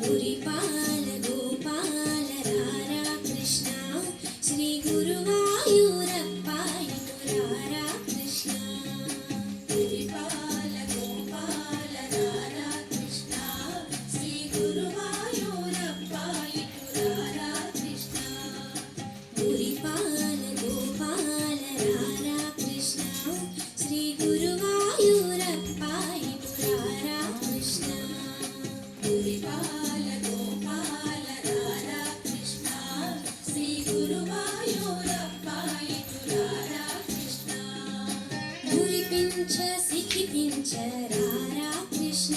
గురిపాల గోపాల రారా కృష్ణ శ్రీ గురువాయూరప్ప రారా కృష్ణ గురిపాల గోపాల రారా కృష్ణ శ్రీ గురువాయూరప్ప రారా కృష్ణ గురిపాల గోపాల రారా కృష్ణ శ్రీ గురువాయూరప్ప రారా కృష్ణ గురిపాల గోపాల రారా కృష్ణ శ్రీ గురువాయూరప్ప రారా కృష్ణ మురిపించ సిఖిపించ రారా కృష్ణ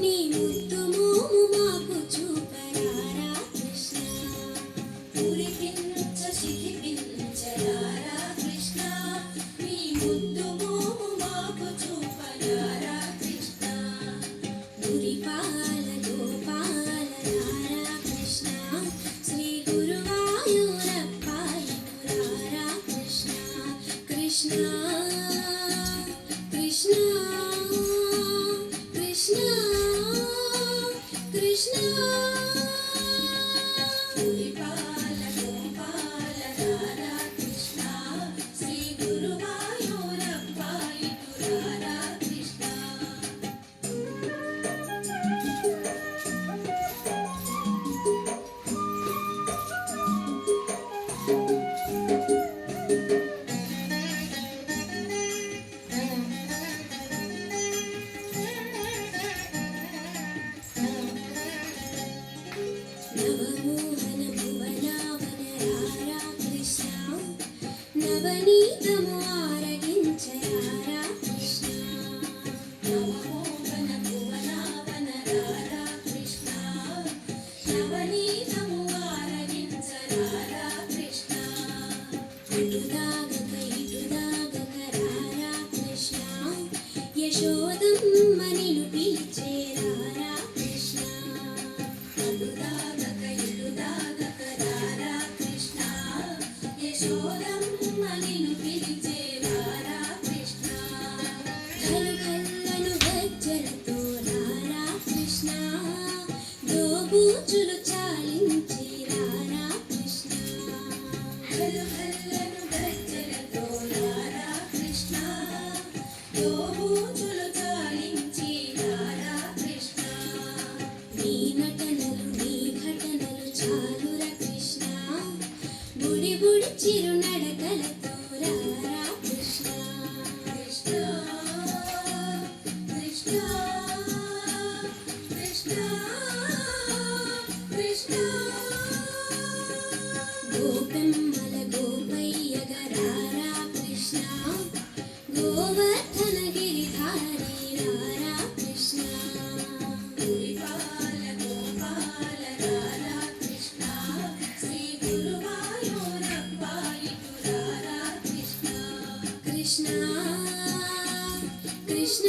నీ ముద్దు మోము మాకు చూపరారా కృష్ణ మురిపించ సిఖిపించ రారా కృష్ణ నీ ముద్దు మోము మాకు చూపరారా కృష్ణ గురిపాల గోపాల రారా కృష్ణ శ్రీ గురువాయూరప్ప రారా కృష్ణ కృష్ణ కృష్ణ కృష్ణ కృష్ణ గురిపాల గోపాల రారా కృష్ణ శ్రీ గురువాయూరప్ప రారా కృష్ణ నవమోహన భువనావన రారా కృష్ణ నవనీతము ఆరగించ రారా కృష్ణ నవమోహన భువనావన రారా కృష్ణ నవనీతము ఆరగించ రారా కృష్ణ అటుదాగక ఇటుదాగక రారా కృష్ణ యశోదమ్మ నిన్ను పిలిచే రారా కృష్ణ అటుదాగక ఇటుదాగక రారా కృష్ణ యశోదమ్మ నిన్ను పిలిచే రారా కృష్ణ కలుకల్లను గజ్జలతో రారా కృష్ణ దోబూచులు చాలించి రారా కృష్ణ కలుకల్లను గజ్జలతో రారా కృష్ణ దోబూచులు చాలించి రారా కృష్ణ నీ నటనలు నీ ఘటనలు చాలుర కృష్ణ బుడి బుడి చిరు నడకలతో రారా కృష్ణ కృష్ణ కృష్ణ కృష్ణ కృష్ణ గోపెమ్మల గోపయ్యగ రారా కృష్ణ గోవర్ధన గిరిధారి రారా కృష్ణ గురిపాల గోపాల రారా కృష్ణ శ్రీ గురువాయూరప్ప రారా కృష్ణ కృష్ణ కృష్ణ